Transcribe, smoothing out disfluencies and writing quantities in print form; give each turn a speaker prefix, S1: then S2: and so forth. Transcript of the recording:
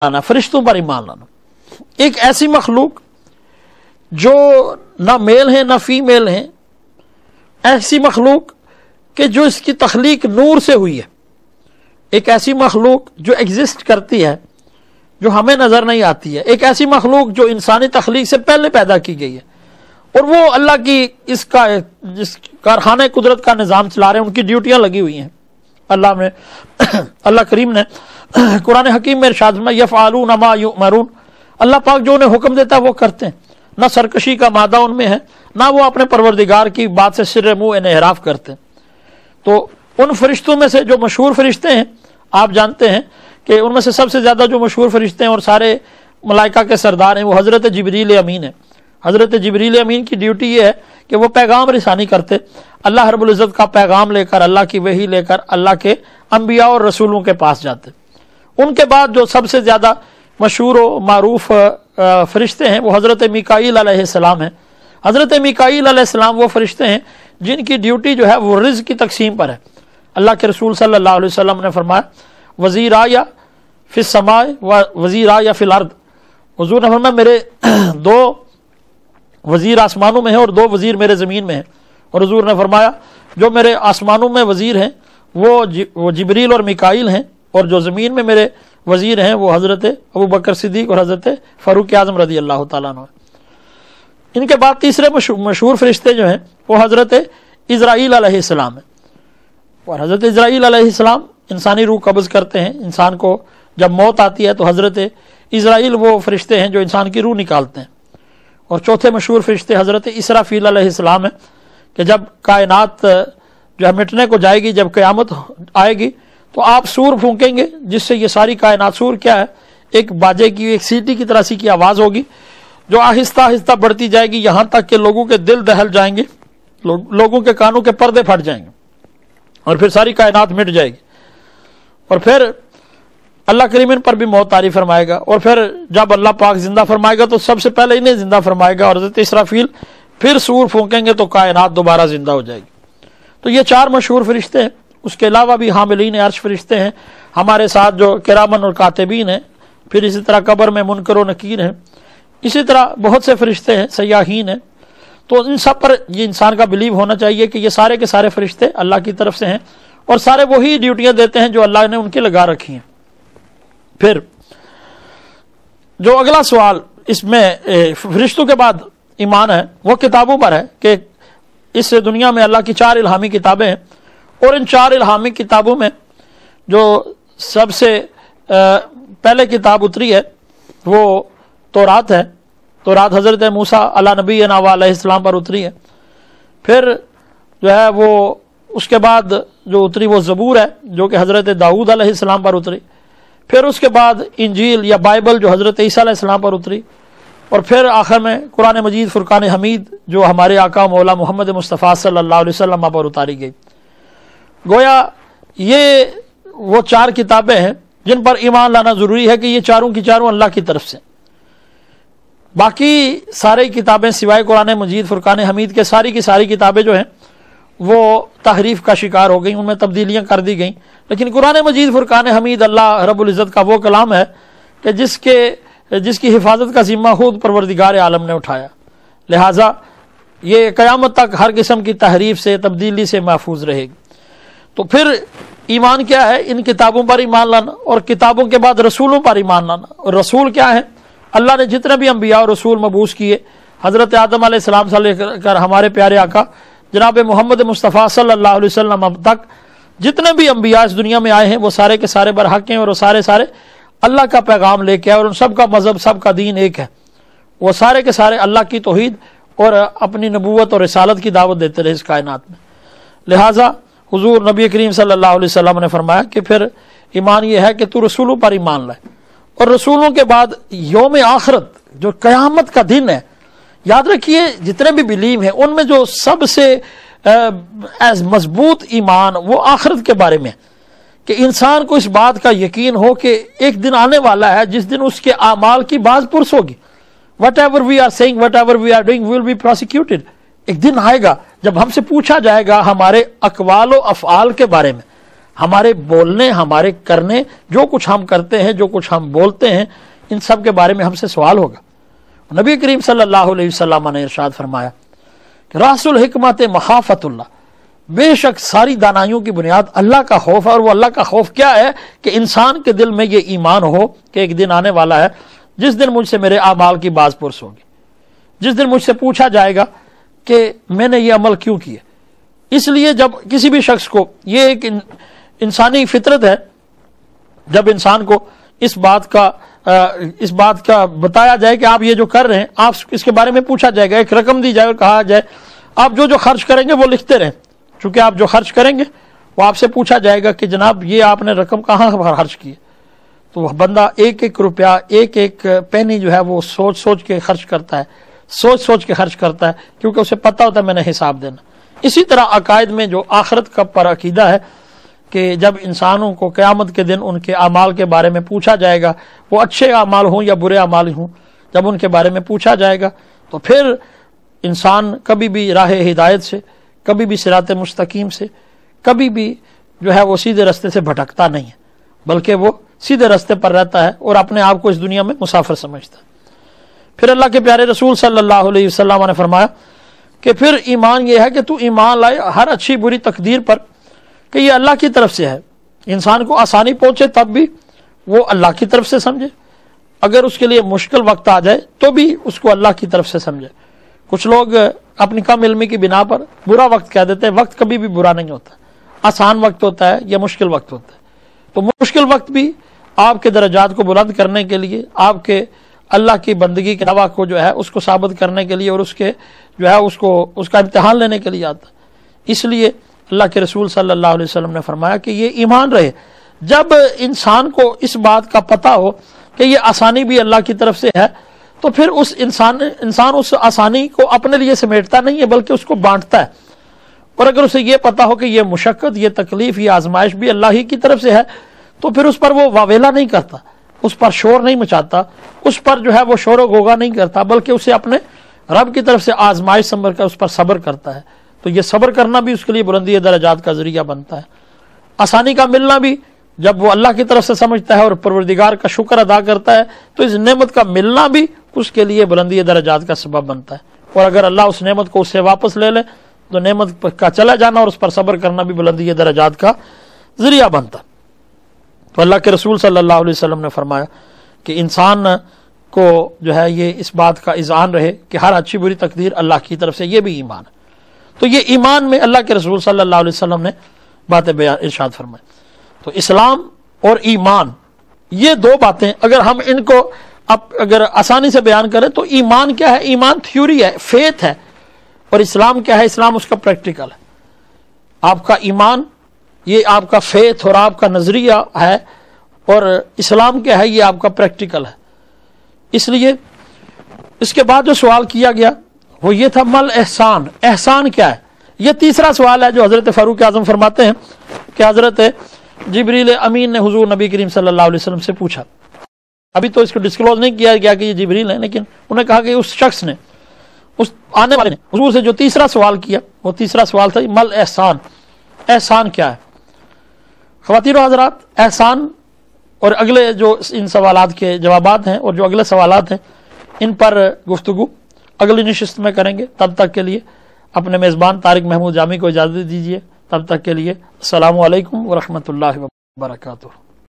S1: लाना, फरिश्तों पर ईमान लाना। एक ऐसी मखलूक जो ना मेल है ना फीमेल है, ऐसी मखलूक कि जो इसकी तख्लीक नूर से हुई है, एक ऐसी मखलूक जो एग्जिस्ट करती है जो हमें नज़र नहीं आती है, एक ऐसी मखलूक जो इंसानी तख्लीक से पहले पैदा की गई है, और वो अल्लाह की इसका जिस कारखाने कुदरत का निज़ाम चला रहे हैं, उनकी ड्यूटियाँ लगी हुई हैं। अल्लाह करीम ने कुरान हकीम में इरशाद फरमाया यफ़अलून मा युअमरून, अल्लाह पाक जो उन्हें हुक्म देता है वो करते हैं, ना सरकशी का मादा उनमें है, ना वो अपने परवरदिगार की बात से सिर मुँह इन्हिराफ करते हैं। तो उन फरिश्तों में से जो मशहूर फरिश्ते हैं, आप जानते हैं कि उनमें से सबसे ज़्यादा जो मशहूर फरिश्ते हैं और सारे मलाइका के सरदार हैं, वो हज़रत जिब्रील अमीन है। हज़रत जिब्रील अमीन की ड्यूटी ये है कि वो पैगाम रिसानी करते, अल्लाह रब्बुल इज़्ज़त का पैगाम लेकर, अल्लाह की वही लेकर अल्लाह के अंबिया और रसूलों के पास जाते। उनके बाद जो सबसे ज़्यादा मशहूर व मारूफ फरिश्ते हैं वो हज़रत मीकाईल अलैहिस्सलाम हैं। हज़रत मीकाईल अलैहिस्सलाम वो फरिश्ते हैं जिनकी ड्यूटी जो है वो रिज़्क़ की तकसीम पर है। अल्लाह के रसूल सल्लल्लाहु अलैहि वसल्लम ने फरमाया वज़ीरा या फिस समाए व वज़ीरा या फिल अर्द, हुज़ूर ने फरमाया मेरे दो वज़ीर आसमानों में है और दो वज़ीर मेरे ज़मीन में है। और हुज़ूर ने फरमाया जो मेरे आसमानों में वज़ीर हैं वो जिब्रील और मीकाईल हैं, और जो ज़मीन में मेरे वज़ीर हैं वो हज़रत अबू बकर सिद्दीक़ और हज़रत फ़ारूक आज़म रज़ी अल्लाह तआला अन्हु। इनके बाद तीसरे मशहूर फरिश्ते जो हैं वो हज़रत इज़राईल अलैहिस्सलाम है। और हज़रत इज़राईल अलैहिस्सलाम इंसानी रूह कब्ज़ करते हैं। इंसान को जब मौत आती है तो हज़रत इज़राईल वो फरिश्ते हैं जो इंसान की रूह निकालते हैं। और चौथे मशहूर फरिश्ते हज़रत इसराफील अलैहिस्सलाम है कि जब कायनात जो है मिटने को जाएगी, जब क़यामत आएगी तो आप सूर फूंकेंगे जिससे ये सारी कायनात, सूर क्या है, एक बाजे की, एक सीटी की तरह सी की आवाज़ होगी जो आहिस्ता आहिस्ता बढ़ती जाएगी यहाँ तक कि लोगों के दिल दहल जाएंगे, लोगों के कानों के पर्दे फट जाएंगे और फिर सारी कायनात मिट जाएगी। और फिर अल्लाह करीम इन पर भी मौत तारी फरमाएगा, और फिर जब अल्लाह पाक जिंदा फरमाएगा तो सबसे पहले इन्हें जिंदा फरमाएगा, और हज़रत इसराफील फिर सूर फूंकेंगे तो कायनात दोबारा जिंदा हो जाएगी। तो ये चार मशहूर फरिश्ते हैं। उसके अलावा भी हामिलीन अर्श फरिश्ते हैं हमारे साथ जो किरामन और कातिबीन हैं, फिर इसी तरह कब्र में मुनकर व नकीर हैं, इसी तरह बहुत से फरिश्ते हैं, सयाहीन हैं। तो इन सब पर ये इंसान का बिलीव होना चाहिए कि ये सारे के सारे फरिश्ते अल्लाह की तरफ से हैं और सारे वही ड्यूटियाँ देते हैं जो अल्लाह ने उनके लगा रखी हैं। फिर जो अगला सवाल इसमें फरिश्तों के बाद ईमान है वो किताबों पर है कि इस दुनिया में अल्लाह की चार इल्हामी किताबें हैं, और इन चार इल्हामी किताबों में जो सबसे पहले किताब उतरी है वो तौरात है। तौरात हज़रत मूसा अला नबी अलैहिस्सलाम पर उतरी है। फिर जो है वो उसके बाद जो उतरी वो ज़बूर है जो कि हज़रत दाऊद अलैहिस्सलाम पर उतरी। फिर उसके बाद इंजील या बाइबल जो हज़रत ईसा अलैहिस्सलाम पर उतरी, और फिर आखिर में कुरान मजीद फ़ुरक़ान हमीद जो हमारे आका मौला मोहम्मद मुस्तफ़ा सल्लल्लाहु अलैहि वसल्लम पर उतारी गई। गोया ये वो चार किताबें हैं जिन पर ईमान लाना ज़रूरी है कि ये चारों की चारों अल्लाह की तरफ से। बाकी सारी किताबें सिवाय कुरान मजीद फ़ुरक़ान हमीद के सारी की सारी किताबें जो हैं वो तहरीफ का शिकार हो गई, उनमें तब्दीलियाँ कर दी गई। लेकिन कुरान मजीद फ़ुरक़ान हमीद अल्लाह रब्बुल इज़्ज़त का वो कलाम है कि जिसकी हिफाजत का ज़िम्मा खुद परवरदिगार आलम ने उठाया, लिहाजा ये क़यामत तक हर किस्म की तहरीफ से, तब्दीली से महफूज रहेगी। तो फिर ईमान क्या है? इन किताबों पर ईमान लाना, और किताबों के बाद रसूलों पर ईमान लाना। और रसूल क्या है? अल्लाह ने जितने भी अंबिया और रसूल मबूस किए, हज़रत आदम अलैहिस्सलाम से लेकर हमारे प्यारे आका जनाब मोहम्मद मुस्तफ़ा सल्लल्लाहु अलैहि वसल्लम अब तक जितने भी अंबिया इस दुनिया में आए हैं वो सारे के सारे बरहक हैं, और वो सारे अल्लाह का पैगाम लेके आए, और उन सब का मज़हब, सब का दीन एक है। वो सारे के सारे अल्लाह की तौहीद और अपनी नबूवत और रिसालत की दावत देते रहे इस कायनात में। लिहाजा हुजूर नबी करीम सल्लल्लाहु अलैहि वसल्लम ने फरमाया कि फिर ईमान ये है कि तू रसूलों पर ईमान लाए, और रसूलों के बाद यौम आखिरत जो क़यामत का दिन है, याद रखिए जितने भी बिलीव हैं उनमें जो सबसे मजबूत ईमान वो आखिरत के बारे में, कि इंसान को इस बात का यकीन हो कि एक दिन आने वाला है जिस दिन उसके आमाल की बाज पुरस होगी। Whatever we are saying, whatever we are doing will be prosecuted. एक दिन आएगा जब हमसे पूछा जाएगा हमारे अक़वाल व अफ़आल के बारे में, ہمارے بولنے، ہمارے کرنے، جو کچھ ہم کرتے ہیں، جو کچھ ہم بولتے ہیں، ان سب کے بارے میں ہم سے سوال ہوگا۔ نبی کریم صلی اللہ علیہ وسلم نے ارشاد فرمایا کہ راس الحکمت مخافت اللہ، بے شک ساری دانائیوں کی بنیاد اللہ کا خوف ہے۔ اور وہ اللہ کا خوف کیا ہے؟ کہ انسان کے دل میں یہ ایمان ہو کہ ایک دن آنے والا ہے جس دن مجھ سے میرے اعمال کی باز پرس ہوگی، جس دن مجھ سے پوچھا جائے گا کہ میں نے یہ عمل کیوں کیا۔ اس لیے جب کسی بھی شخص کو، یہ ایک انسانی فطرت ہے، جب انسان کو اس بات کا بتایا جائے کہ آپ یہ جو کر رہے ہیں، آپ اس کے بارے میں پوچھا جائے گا، ایک رقم دی جائے اور کہا جائے آپ جو خرچ کریں گے وہ لکھتے رہیں، چونکہ آپ جو خرچ کریں گے وہ آپ سے پوچھا جائے گا کہ جناب یہ آپ نے رقم کہاں خرچ کی ہے۔ تو وہ بندہ ایک ایک روپیہ، ایک ایک پینی جو ہے وہ سوچ سوچ کے خرچ کرتا ہے، سوچ سوچ کے خرچ کرتا ہے، کیونکہ اسے پتہ ہوتا ہے میں نے حساب دینا۔ اسی طرح عقائد میں جو آخرت کا پر عقیدہ ہے کہ جب انسانوں کو قیامت کے دن ان کے اعمال کے بارے میں پوچھا جائے گا، وہ اچھے اعمال ہوں یا برے اعمال ہوں، جب ان کے بارے میں پوچھا جائے گا تو پھر انسان کبھی بھی راہ ہدایت سے، کبھی بھی صراط مستقیم سے، کبھی بھی جو ہے وہ سیدھے راستے سے بھٹکتا نہیں ہے، بلکہ وہ سیدھے راستے پر رہتا ہے اور اپنے آپ کو اس دنیا میں مسافر سمجھتا ہے۔ پھر اللہ کے پیارے رسول صلی اللہ علیہ وسلم نے فرمایا کہ پھر ایمان یہ ہے کہ تو ایمان لائے ہر اچھی بری تقدیر پر کہ یہ اللہ کی طرف سے ہے۔ انسان کو آسانی پہنچے تب بھی وہ اللہ کی طرف سے سمجھے، اگر اس کے لیے مشکل وقت آ جائے تو بھی اس کو اللہ کی طرف سے سمجھے۔ کچھ لوگ اپنی کم علمی کی بنا پر برا وقت کہہ دیتے ہیں۔ وقت کبھی بھی برا نہیں ہوتا، آسان وقت ہوتا ہے یا مشکل وقت ہوتا ہے۔ تو مشکل وقت بھی آپ کے درجات کو بلند کرنے کے لیے، آپ کے اللہ کی بندگی کے دعویٰ کو جو ہے اس کو ثابت کرنے کے لیے اور اس کے جو ہے اس کا امتحان لینے کے لیے آتا ہے۔ اس لیے اللہ کے رسول صلی اللہ علیہ وسلم نے فرمایا کہ یہ ایمان رہے۔ جب انسان کو اس بات کا پتہ ہو کہ یہ آسانی بھی اللہ کی طرف سے ہے تو پھر اس انسان اس آسانی کو اپنے لیے سمیٹتا نہیں ہے بلکہ اس کو بانٹتا ہے۔ اور اگر اسے یہ پتہ ہو کہ یہ مشقت، یہ تکلیف، یہ آزمائش بھی اللہ ہی کی طرف سے ہے تو پھر اس پر وہ واویلا نہیں کرتا، اس پر شور نہیں مچاتا، اس پر جو ہے وہ شور و غوغا نہیں کرتا، بلکہ اسے اپنے رب کی طرف سے آزمائش سمجھ کر اس پر صبر کرتا ہے۔ تو یہ صبر کرنا بھی اس کے لیے بلندی درجات کا ذریعہ بنتا ہے۔ آسانی کا ملنا بھی جب وہ اللہ کی طرف سے سمجھتا ہے اور پروردگار کا شکر ادا کرتا ہے تو اس نعمت کا ملنا بھی اس کے لیے بلندی درجات کا سبب بنتا ہے۔ اور اگر اللہ اس نعمت کو اس سے واپس لے لے تو نعمت کا چلا جانا اور اس پر صبر کرنا بھی بلندی درجات کا ذریعہ بنتا ہے۔ تو اللہ کے رسول صلی اللہ علیہ وسلم نے فرمایا کہ انسان کو جو ہے یہ اس بات کا اذعان رہے کہ ہر اچھی بری تقدیر اللہ کی طرف سے، یہ بھی ایمان ہے۔ تو یہ ایمان میں اللہ کے رسول صلی اللہ علیہ وسلم نے باتیں بیان ارشاد فرمائی۔ تو اسلام اور ایمان یہ دو باتیں اگر ہم ان کو اگر آسانی سے بیان کریں تو ایمان کیا ہے؟ ایمان تھیوری ہے، فیتھ ہے، اور اسلام کیا ہے؟ اسلام اس کا پریکٹیکل ہے۔ آپ کا ایمان یہ آپ کا فیتھ اور آپ کا نظریہ ہے، اور اسلام کیا ہے؟ یہ آپ کا پریکٹیکل ہے۔ اس لیے اس کے بعد جو سوال کیا گیا وہ یہ تھا مل احسان، احسان کیا ہے؟ یہ تیسرا سوال ہے جو حضرت فاروق اعظم فرماتے ہیں کہ حضرت جبریل امین نے حضور نبی کریم صلی اللہ علیہ وسلم سے پوچھا۔ ابھی تو اس کو ڈسکلوز نہیں کیا گیا کہ یہ جبریل ہیں، لیکن انہوں نے کہا کہ اس شخص نے، اس آنے والے نے حضور سے جو تیسرا سوال کیا وہ تیسرا سوال تھا مل احسان، احسان کیا ہے؟ خواتین و حضرات، احسان اور اگلے جو ان سوالات کے جوابات ہیں اور جو اگلے سوالات ہیں ان پر گفتگو اگلی نشست میں کریں گے۔ تب تک کے لیے اپنے میزبان طارق محمود جامی کو اجازت دیجیے۔ تب تک کے لیے السلام علیکم ورحمۃ اللہ وبرکاتہ۔